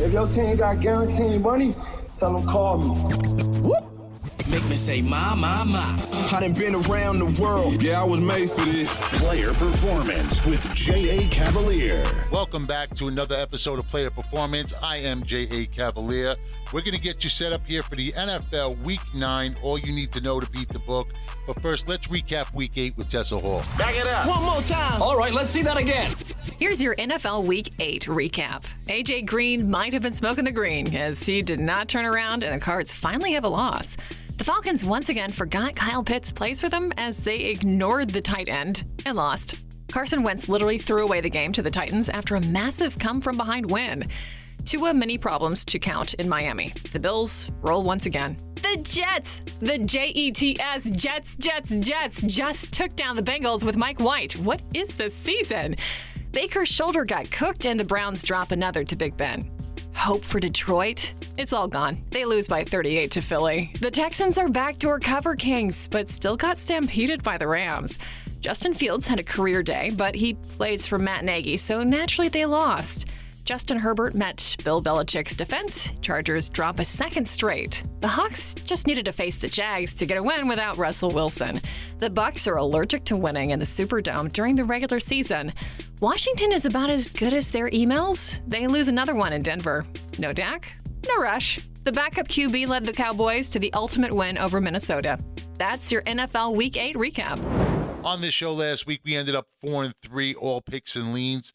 If your team got guaranteed money, tell them call me. Whoop. Make me say, my. I done been around the world. Yeah, I was made for this. Player Performance with J.A. Cavalier. Welcome back to another episode of Player Performance. I am J.A. Cavalier. We're going to get you set up here for the NFL Week 9, all you need to know to beat the book. But first, let's recap Week 8 with Tessa Hall. Back it up. One more time. All right, let's see that again. Here's your NFL Week 8 recap. A.J. Green might have been smoking the green as he did not turn around and the Cards finally have a loss. The Falcons once again forgot Kyle Pitts plays for them as they ignored the tight end and lost. Carson Wentz literally threw away the game to the Titans after a massive come-from-behind win. Two mini problems to count in Miami. The Bills roll once again. The Jets, the Jets, Jets, just took down the Bengals with Mike White. What is this season? Baker's shoulder got cooked and the Browns drop another to Big Ben. Hope for Detroit? It's all gone. They lose by 38 to Philly. The Texans are backdoor cover kings, but still got stampeded by the Rams. Justin Fields had a career day, but he plays for Matt Nagy, so naturally they lost. Justin Herbert met Bill Belichick's defense. Chargers drop a second straight. The Hawks just needed to face the Jags to get a win without Russell Wilson. The Bucs are allergic to winning in the Superdome during the regular season. Washington is about as good as their emails. They lose another one in Denver. No Dak, no rush. The backup QB led the Cowboys to the ultimate win over Minnesota. That's your NFL Week 8 recap. On this show last week, we ended up 4-3, all picks and leans.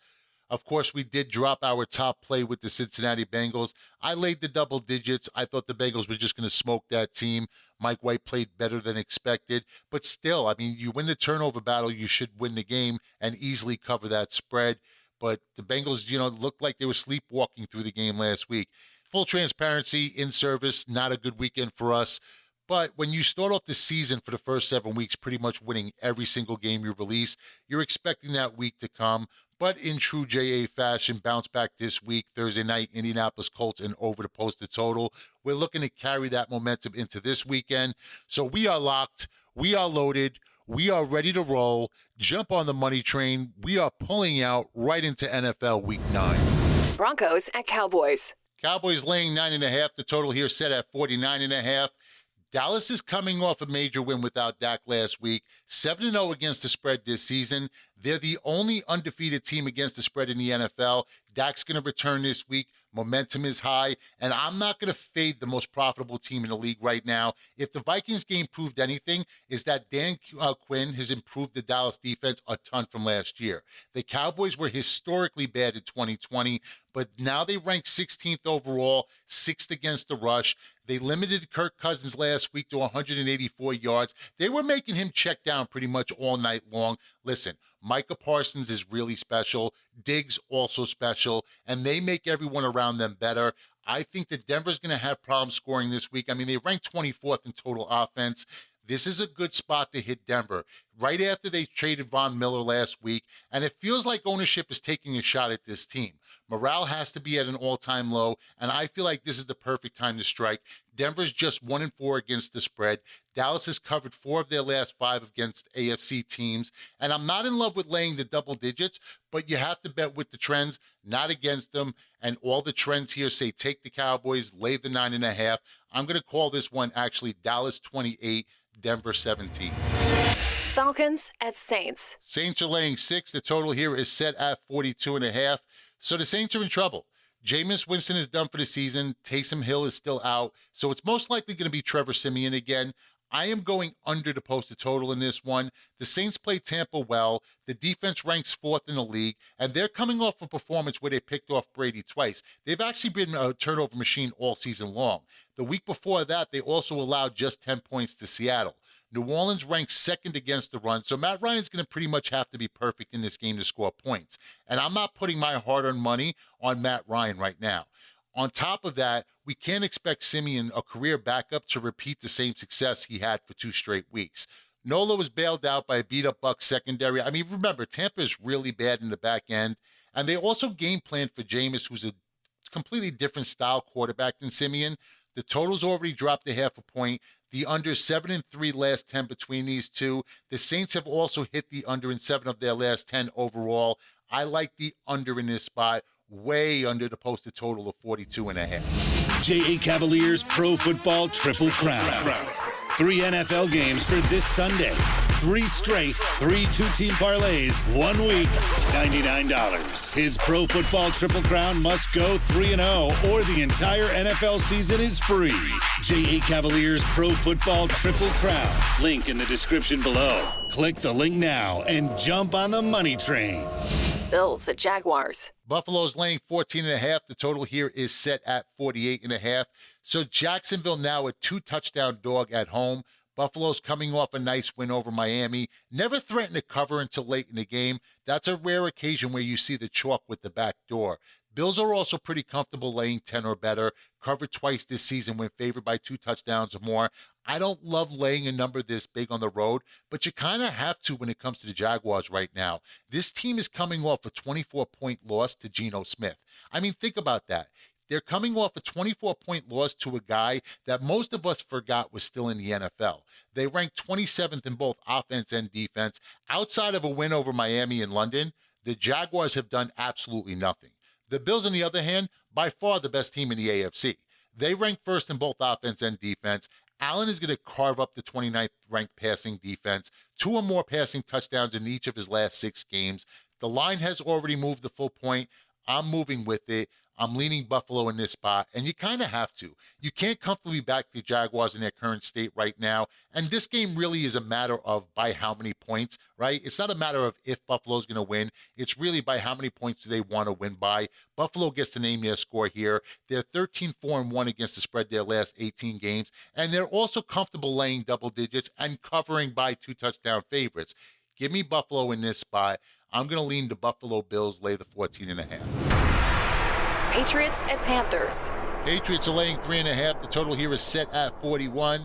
Of course, we did drop our top play with the Cincinnati Bengals. I laid the double digits. I thought the Bengals were just going to smoke that team. Mike White played better than expected. But still, I mean, you win the turnover battle, you should win the game and easily cover that spread. But the Bengals, looked like they were sleepwalking through the game last week. Full transparency, in service, not a good weekend for us. But when you start off the season for the first 7 weeks, pretty much winning every single game you release, you're expecting that week to come. But in true JA fashion, bounce back this week, Thursday night, Indianapolis Colts and over the posted total. We're looking to carry that momentum into this weekend. So we are locked. We are loaded. We are ready to roll. Jump on the money train. We are pulling out right into NFL Week 9. Broncos at Cowboys. Cowboys laying 9.5. The total here set at 49.5. Dallas is coming off a major win without Dak last week, 7-0 against the spread this season. They're the only undefeated team against the spread in the NFL. Dak's going to return this week. Momentum is high, and I'm not going to fade the most profitable team in the league right now. If the Vikings game proved anything, is that Dan Quinn has improved the Dallas defense a ton from last year. The Cowboys were historically bad in 2020, but now they rank 16th overall, 6th against the rush. They limited Kirk Cousins last week to 184 yards. They were making him check down pretty much all night long. Listen, Micah Parsons is really special. Diggs also special, and they make everyone around them better. I think that Denver's going to have problems scoring this week. I mean, they rank 24th in total offense. This is a good spot to hit Denver. Right after they traded Von Miller last week, and it feels like ownership is taking a shot at this team. Morale has to be at an all-time low, and I feel like this is the perfect time to strike. Denver's just 1-4 against the spread. Dallas has covered 4 of their last 5 against AFC teams, and I'm not in love with laying the double digits, but you have to bet with the trends, not against them, and all the trends here say take the Cowboys, lay the 9.5. I'm going to call this one actually Dallas 28, Denver 17. Falcons at Saints. Saints are laying 6. The total here is set at 42.5. So the Saints are in trouble. Jameis Winston is done for the season. Taysom Hill is still out. So it's most likely going to be Trevor Siemian again. I am going under the posted total in this one. The Saints play Tampa well. The defense ranks 4th in the league, and they're coming off a performance where they picked off Brady twice. They've actually been a turnover machine all season long. The week before that, they also allowed just 10 points to Seattle. New Orleans ranks 2nd against the run, so Matt Ryan's going to pretty much have to be perfect in this game to score points. And I'm not putting my hard-earned money on Matt Ryan right now. On top of that, we can't expect Siemian, a career backup, to repeat the same success he had for 2 straight weeks. Nola was bailed out by a beat-up Bucs secondary. I mean, remember, Tampa is really bad in the back end, and they also game planned for Jameis, who's a completely different style quarterback than Siemian. The total's already dropped a half a point. The under 7-3 last 10 between these two. The Saints have also hit the under in 7 of their last 10 overall. I like the under in this spot. way under the posted total of 42.5. J.A. Cavaliers Pro Football Triple Crown. 3 NFL games for this Sunday. 3 straight, 3 two-team parlays, 1 week, $99. His Pro Football Triple Crown must go 3-0 or the entire NFL season is free. J.A. Cavaliers Pro Football Triple Crown. Link in the description below. Click the link now and jump on the money train. Bills at Jaguars. Buffalo's laying 14.5. The total here is set at 48.5. So Jacksonville now a 2-touchdown dog at home. Buffalo's coming off a nice win over Miami. Never threatened to cover until late in the game. That's a rare occasion where you see the chalk with the back door. Bills are also pretty comfortable laying 10 or better. Covered twice this season when favored by 2 touchdowns or more. I don't love laying a number this big on the road, but you kind of have to when it comes to the Jaguars right now. This team is coming off a 24-point loss to Geno Smith. I mean, think about that. They're coming off a 24-point loss to a guy that most of us forgot was still in the NFL. They ranked 27th in both offense and defense. Outside of a win over Miami and London, the Jaguars have done absolutely nothing. The Bills, on the other hand, by far the best team in the AFC. They rank first in both offense and defense. Allen is going to carve up the 29th ranked passing defense, 2 or more passing touchdowns in each of his last 6 games. The line has already moved the full point. I'm moving with it. I'm leaning Buffalo in this spot, and you kind of have to. You can't comfortably back the Jaguars in their current state right now, and this game really is a matter of by how many points, right? It's not a matter of if Buffalo's going to win. It's really by how many points do they want to win by. Buffalo gets to name their score here. They're 13-4-1 against the spread their last 18 games, and they're also comfortable laying double digits and covering by 2-touchdown favorites. Give me Buffalo in this spot. I'm going to lean the Buffalo Bills, lay the 14.5. Patriots at Panthers. Patriots are laying 3.5. The total here is set at 41.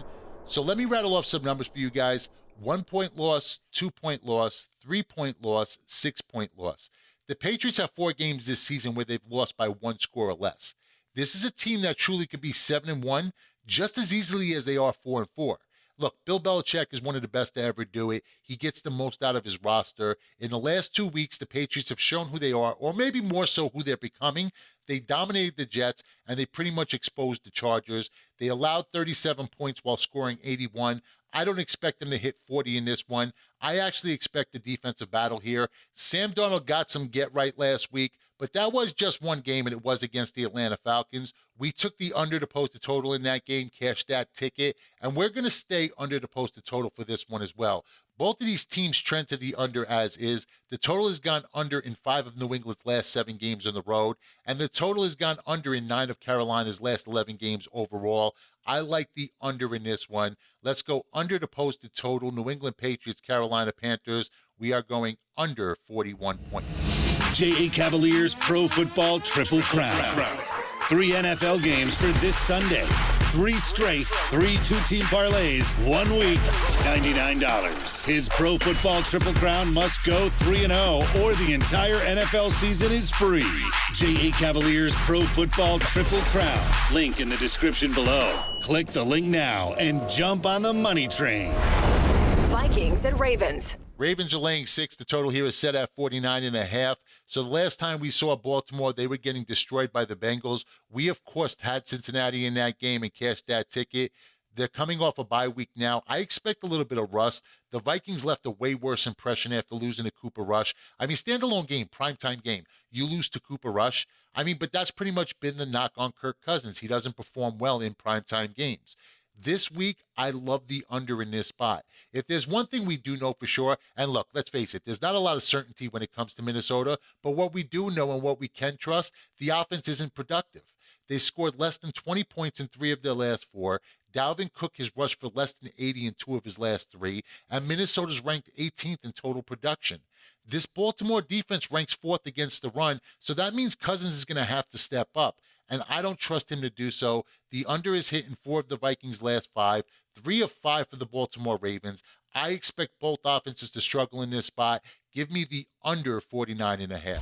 So let me rattle off some numbers for you guys. 1-point loss, 2-point loss, 3-point loss, 6-point loss. The Patriots have 4 games this season where they've lost by 1 score or less. This is a team that truly could be 7-1 just as easily as they are 4-4. Look, Bill Belichick is one of the best to ever do it. He gets the most out of his roster. In the last 2 weeks, the Patriots have shown who they are, or maybe more so who they're becoming. They dominated the Jets, and they pretty much exposed the Chargers. They allowed 37 points while scoring 81. I don't expect them to hit 40 in this one. I actually expect a defensive battle here. Sam Darnold got some get right last week, but that was just one game, and it was against the Atlanta Falcons. We took the under the posted total in that game, cashed that ticket, and we're going to stay under the posted total for this one as well. Both of these teams trend to the under as is. The total has gone under in 5 of New England's last 7 games on the road, and the total has gone under in 9 of Carolina's last 11 games overall. I like the under in this one. Let's go under the posted total. New England Patriots, Carolina Panthers. We are going under 41 points. J.A. Cavaliers Pro Football Triple Crown. 3 NFL games for this Sunday. 3 straight, 3 two-team parlays, 1 week, $99. His Pro Football Triple Crown must go 3-0 or the entire NFL season is free. J.A. Cavaliers Pro Football Triple Crown. Link in the description below. Click the link now and jump on the money train. Vikings at Ravens. Ravens are laying 6. The total here is set at 49.5. So the last time we saw Baltimore, they were getting destroyed by the Bengals. We, of course, had Cincinnati in that game and cashed that ticket. They're coming off a bye week now. I expect a little bit of rust. The Vikings left a way worse impression after losing to Cooper Rush. I mean, standalone game, primetime game. You lose to Cooper Rush. I mean, but that's pretty much been the knock on Kirk Cousins. He doesn't perform well in primetime games. This week, I love the under in this spot. If there's one thing we do know for sure, and look, let's face it, there's not a lot of certainty when it comes to Minnesota, but what we do know and what we can trust, the offense isn't productive. They scored less than 20 points in 3 of their last 4. Dalvin Cook has rushed for less than 80 in 2 of his last 3, and Minnesota's ranked 18th in total production. This Baltimore defense ranks 4th against the run, so that means Cousins is going to have to step up, and I don't trust him to do so. The under is hit in 4 of the Vikings' last 5, 3 of 5 for the Baltimore Ravens. I expect both offenses to struggle in this spot. Give me the under 49.5.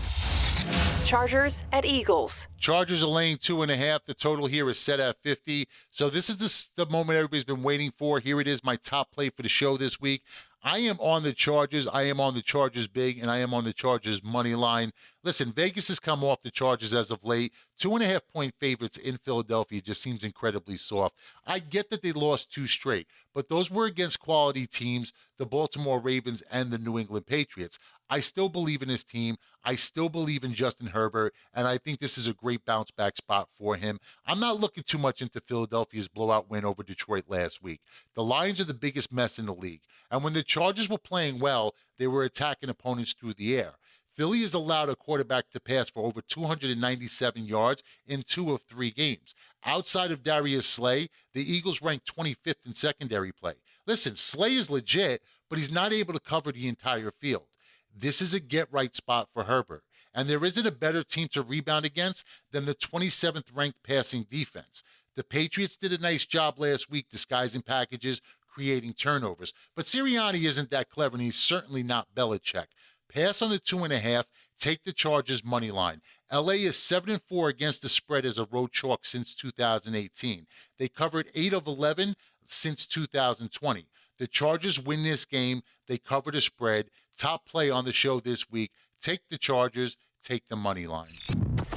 Chargers at Eagles. Chargers are laying 2.5. The total here is set at 50. So this is the moment everybody's been waiting for. Here it is, my top play for the show this week. I am on the Chargers. I am on the Chargers big, and I am on the Chargers money line. Listen, Vegas has come off the Chargers as of late. 2.5-point favorites in Philadelphia just seems incredibly soft. I get that they lost 2 straight, but those were against quality teams, the Baltimore Ravens and the New England Patriots. I still believe in his team. I still believe in Justin Herbert, and I think this is a great bounce-back spot for him. I'm not looking too much into Philadelphia's blowout win over Detroit last week. The Lions are the biggest mess in the league, and when the Chargers were playing well, they were attacking opponents through the air. Philly has allowed a quarterback to pass for over 297 yards in 2 of 3 games. Outside of Darius Slay, the Eagles ranked 25th in secondary play. Listen, Slay is legit, but he's not able to cover the entire field. This is a get-right spot for Herbert, and there isn't a better team to rebound against than the 27th ranked passing defense. The Patriots did a nice job last week disguising packages, creating turnovers, but Sirianni isn't that clever, and he's certainly not Belichick. Pass on the 2.5, take the Chargers money line. LA is 7-4 against the spread as a road chalk since 2018. They covered 8 of 11 since 2020. The Chargers win this game. They cover the spread. Top play on the show this week. Take the Chargers, take the money line.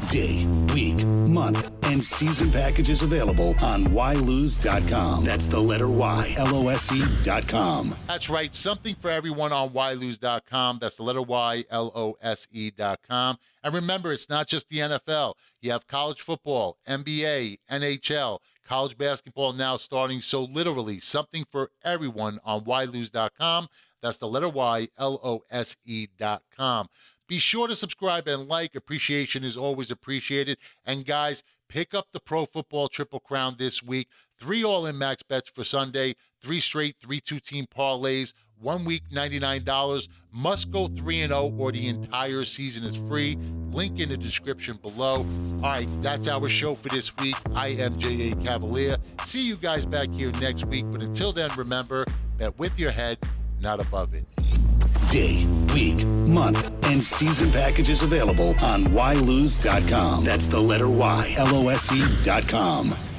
Day, week, month, and season packages available on whylose.com. That's the letter Y, LOSE.com. That's right. Something for everyone on whylose.com. That's the letter Y, LOSE.com. And remember, it's not just the NFL. You have college football, NBA, NHL, college basketball now starting. So literally something for everyone on whylose.com. That's the letter Y, LOSE.com. Be sure to subscribe and like. Appreciation is always appreciated. And guys, pick up the Pro Football Triple Crown this week. 3 all-in max bets for Sunday, 3 straight 3-2-team parlays, 1 week $99. Must go 3-0 or the entire season is free. Link in the description below. All right, that's our show for this week. I am J.A. Cavalier. See you guys back here next week. But until then, remember, bet with your head, not above it. Day, week, month, and season packages available on whylose.com. That's the letter Y, LOSE.com.